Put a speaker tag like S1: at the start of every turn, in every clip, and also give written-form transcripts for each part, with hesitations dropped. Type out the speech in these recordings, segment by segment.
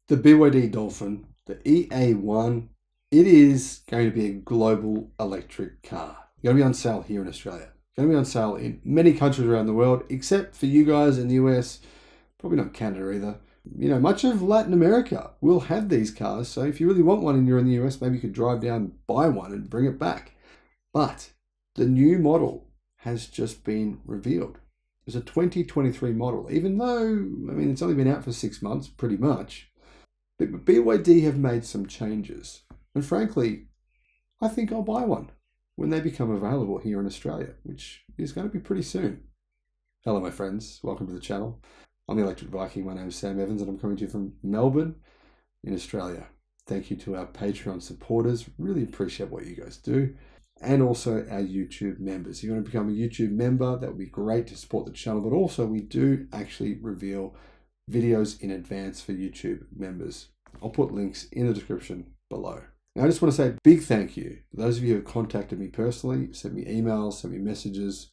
S1: The BYD Dolphin, the EA1, it is going to be a global electric car. It's going to be on sale here in Australia. It's going to be on sale in many countries around the world, except for you guys in the US, probably not Canada either. You know, much of Latin America will have these cars. So if you really want one and you're in the US, maybe you could drive down, buy one and bring it back. But the new model has just been revealed. It's a 2023 model, even though, I mean, it's only been out for 6 months, pretty much. But BYD have made some changes. And frankly, I think I'll buy one when they become available here in Australia, which is going to be pretty soon. Hello, my friends. Welcome to the channel. I'm the Electric Viking. My name is Sam Evans, and I'm coming to you from Melbourne in Australia. Thank you to our Patreon supporters. Really appreciate what you guys do. And also our YouTube members. If you want to become a YouTube member, that would be great to support the channel. But also, we do actually reveal videos in advance for YouTube members. I'll put links in the description below. Now, I just want to say a big thank you to those of you who have contacted me personally, sent me emails, sent me messages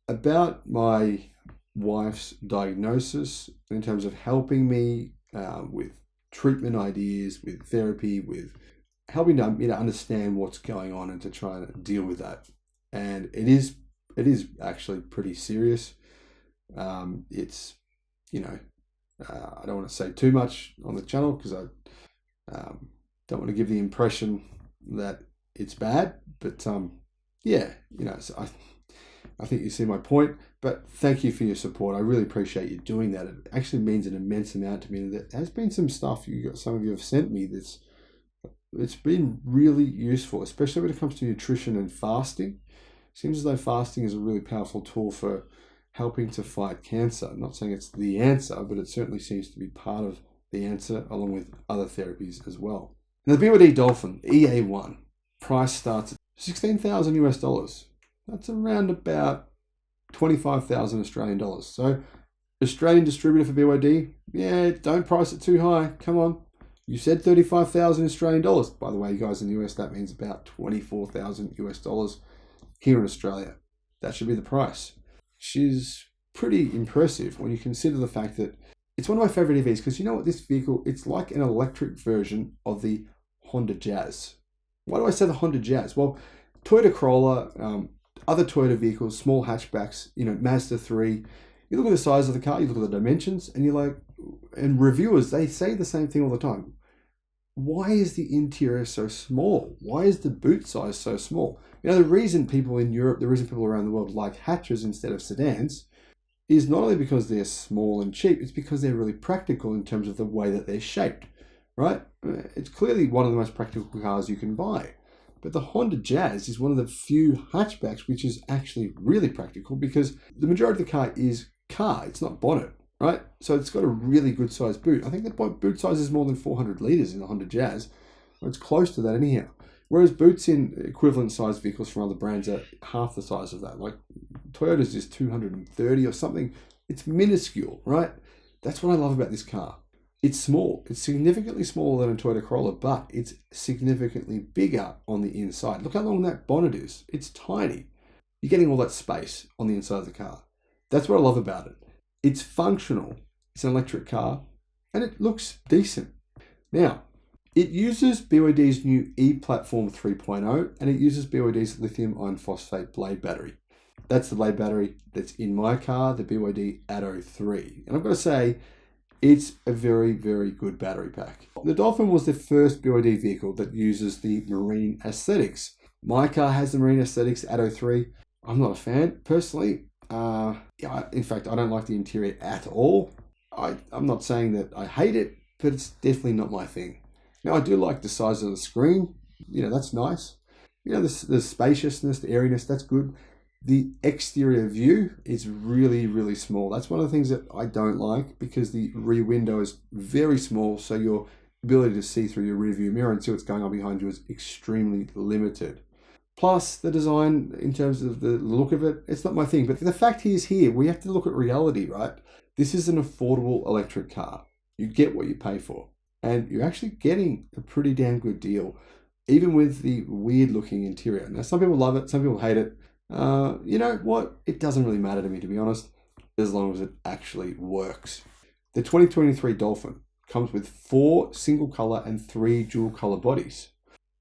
S1: about my wife's diagnosis in terms of helping me with treatment ideas, with therapy, with helping me to understand what's going on and to try and deal with that. And it is actually pretty serious. It's, you know, I don't want to say too much on the channel because I don't want to give the impression that it's bad. But yeah, you know, so I think you see my point. But thank you for your support. I really appreciate you doing that. It actually means an immense amount to me. There has been some stuff some of you have sent me it's been really useful, especially when it comes to nutrition and fasting. Seems as though fasting is a really powerful tool for helping to fight cancer. I'm not saying it's the answer, but it certainly seems to be part of the answer, along with other therapies as well. Now, the BYD Dolphin EA1 price starts at $16,000 US. That's around about 25,000 Australian dollars. So, Australian distributor for BYD, yeah, don't price it too high. Come on. You said 35,000 Australian dollars. By the way, you guys in the US, that means about 24,000 US dollars here in Australia. That should be the price. She's pretty impressive when you consider the fact that it's one of my favorite EVs, because you know what, this vehicle, it's like an electric version of the Honda Jazz. Why do I say the Honda Jazz? Well, Toyota Corolla, other Toyota vehicles, small hatchbacks, you know, Mazda 3, you look at the size of the car, you look at the dimensions, and you're like, and reviewers, they say the same thing all the time. Why is the interior so small? Why is the boot size so small? You know, the reason people in Europe, the reason people around the world like hatches instead of sedans is not only because they're small and cheap, it's because they're really practical in terms of the way that they're shaped, right? It's clearly one of the most practical cars you can buy. But the Honda Jazz is one of the few hatchbacks which is actually really practical, because the majority of the car is car, it's not bonnet, right? So it's got a really good sized boot. I think the boot size is more than 400 litres in the Honda Jazz. Or it's close to that anyhow. Whereas boots in equivalent sized vehicles from other brands are half the size of that. Like Toyota's is 230 or something. It's minuscule, right? That's what I love about this car. It's small. It's significantly smaller than a Toyota Corolla, but it's significantly bigger on the inside. Look how long that bonnet is. It's tiny. You're getting all that space on the inside of the car. That's what I love about it. It's functional. It's an electric car, and it looks decent. Now, it uses BYD's new E-Platform 3.0, and it uses BYD's lithium iron phosphate blade battery. That's the blade battery that's in my car, the BYD Atto 3. And I've got to say, it's a very, very good battery pack. The Dolphin was the first BYD vehicle that uses the marine aesthetics. My car has the marine aesthetics, Atto 3. I'm not a fan, personally. In fact, I don't like the interior at all. I'm not saying that I hate it, but it's definitely not my thing. Now, I do like the size of the screen. You know, that's nice. You know, the spaciousness, the airiness, that's good. The exterior view is really, really small. That's one of the things that I don't like, because the rear window is very small, so your ability to see through your rear view mirror and see what's going on behind you is extremely limited. Plus, the design, in terms of the look of it, it's not my thing. But the fact is here, we have to look at reality, right? This is an affordable electric car. You get what you pay for. And you're actually getting a pretty damn good deal, even with the weird-looking interior. Now, some people love it, some people hate it. You know what? It doesn't really matter to me, to be honest, as long as it actually works. The 2023 Dolphin comes with 4 single color and 3 dual color bodies.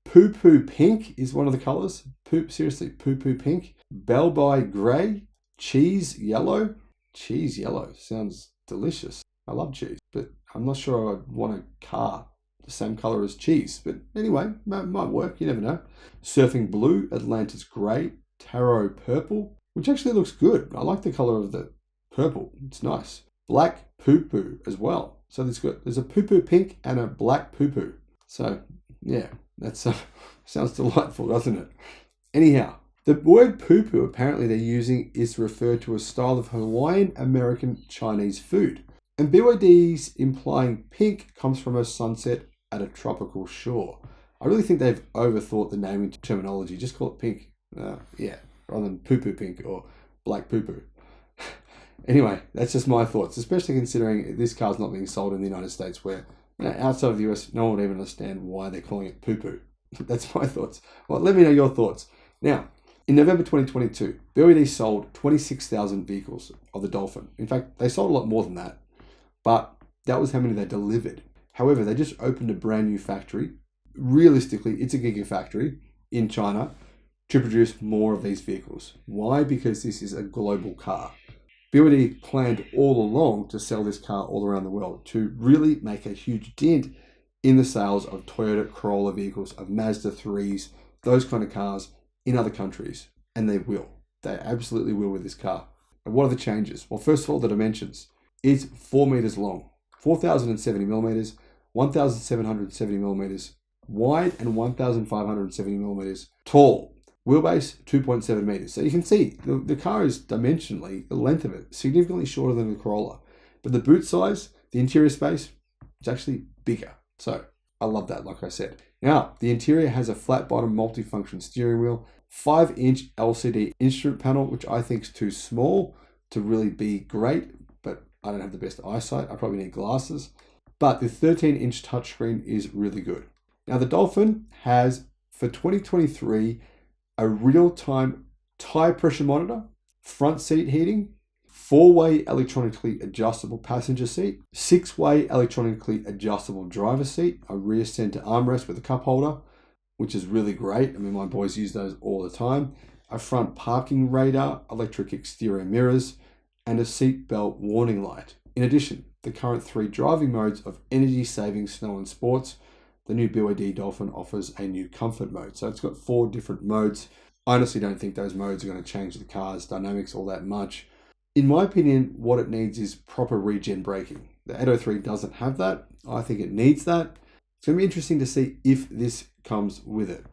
S1: Poo Poo Pink is one of the colors. Seriously, Poo Poo Pink. Bellby Grey. Cheese Yellow. Cheese Yellow sounds delicious. I love cheese, but I'm not sure I'd want a car the same color as cheese. But anyway, might work. You never know. Surfing Blue. Atlantis Grey. Taro Purple, which actually looks good. I like the color of the purple. It's nice. Black Poo Poo as well. So there's a Poo Poo Pink and a Black Poo Poo. So yeah, that's sounds delightful, doesn't it? Anyhow, the word poo poo apparently they're using is referred to a style of Hawaiian American Chinese food. And BYD's implying pink comes from a sunset at a tropical shore. I really think they've overthought the naming terminology. Just call it pink. Yeah, rather than poo poo pink or black poo poo. Anyway, that's just my thoughts, especially considering this car's not being sold in the United States where, outside of the US, no one would even understand why they're calling it poo poo. That's my thoughts. Well, let me know your thoughts. Now, in November 2022, BYD sold 26,000 vehicles of the Dolphin. In fact, they sold a lot more than that, but that was how many they delivered. However, they just opened a brand new factory. Realistically, it's a gigafactory in China to produce more of these vehicles. Why? Because this is a global car. BYD planned all along to sell this car all around the world to really make a huge dent in the sales of Toyota Corolla vehicles, of Mazda 3s, those kind of cars in other countries. And they will. They absolutely will with this car. And what are the changes? Well, first of all, the dimensions. It's 4 meters long, 4,070 millimeters, 1,770 millimeters wide, and 1,570 millimeters tall. Wheelbase 2.7 meters. So you can see the car is dimensionally, the length of it, significantly shorter than the Corolla. But the boot size, the interior space, it's actually bigger. So I love that, like I said. Now, the interior has a flat bottom multifunction steering wheel, 5-inch LCD instrument panel, which I think is too small to really be great, but I don't have the best eyesight. I probably need glasses. But the 13-inch touchscreen is really good. Now, the Dolphin has, for 2023, a real-time tire pressure monitor, front seat heating, 4-way electronically adjustable passenger seat, 6-way electronically adjustable driver seat, a rear center armrest with a cup holder, which is really great. I mean, my boys use those all the time. A front parking radar, electric exterior mirrors, and a seat belt warning light. In addition, the current 3 driving modes of energy saving, snow and sports. The new BYD Dolphin offers a new comfort mode. So it's got 4 different modes. I honestly don't think those modes are going to change the car's dynamics all that much. In my opinion, what it needs is proper regen braking. The Atto 3 doesn't have that. I think it needs that. It's going to be interesting to see if this comes with it.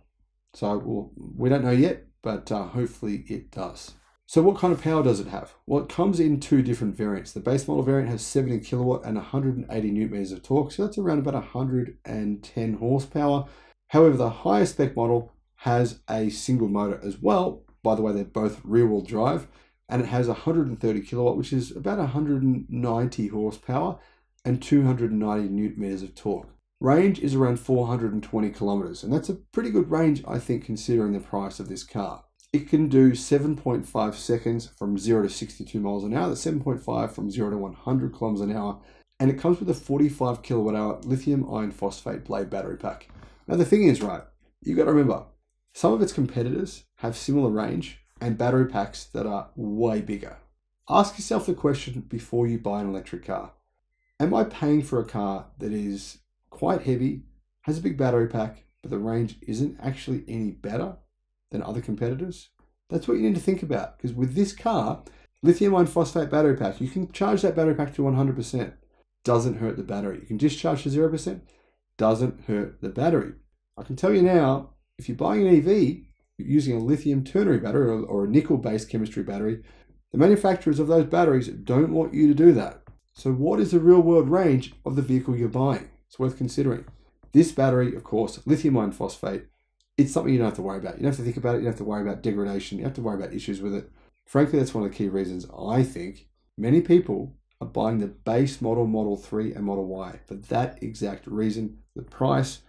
S1: So we don't know yet, but hopefully it does. So what kind of power does it have? Well, it comes in 2 different variants. The base model variant has 70 kilowatt and 180 newton meters of torque. So that's around about 110 horsepower. However, the higher spec model has a single motor as well. By the way, they're both rear wheel drive, and it has 130 kilowatt, which is about 190 horsepower and 290 newton meters of torque. Range is around 420 kilometers, and that's a pretty good range, I think, considering the price of this car. It can do 7.5 seconds from 0 to 62 miles an hour. That's 7.5 from 0 to 100 kilometers an hour. And it comes with a 45 kilowatt hour lithium iron phosphate blade battery pack. Now, the thing is, right, you got to remember, some of its competitors have similar range and battery packs that are way bigger. Ask yourself the question before you buy an electric car. Am I paying for a car that is quite heavy, has a big battery pack, but the range isn't actually any better than other competitors? That's what you need to think about, because with this car, lithium iron phosphate battery pack, you can charge that battery pack to 100%. Doesn't hurt the battery. You can discharge to 0%. Doesn't hurt the battery. I can tell you now, if you're buying an EV using a lithium ternary battery or a nickel-based chemistry battery, the manufacturers of those batteries don't want you to do that. So what is the real-world range of the vehicle you're buying? It's worth considering. This battery, of course, lithium iron phosphate, it's something you don't have to worry about. You don't have to think about it. You don't have to worry about degradation. You don't have to worry about issues with it. Frankly, that's one of the key reasons I think many people are buying the base model, Model 3 and Model Y for that exact reason, the price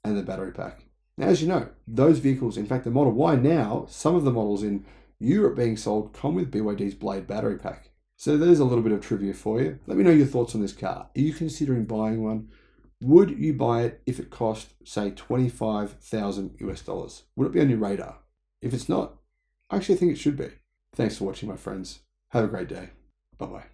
S1: and the battery pack. Now, as you know, those vehicles, in fact, the Model Y now, some of the models in Europe being sold come with BYD's Blade battery pack. So there's a little bit of trivia for you. Let me know your thoughts on this car. Are you considering buying one? Would you buy it if it cost, say, $25,000 US? Would it be on your radar? If it's not, I actually think it should be. Thanks for watching, my friends. Have a great day. Bye-bye.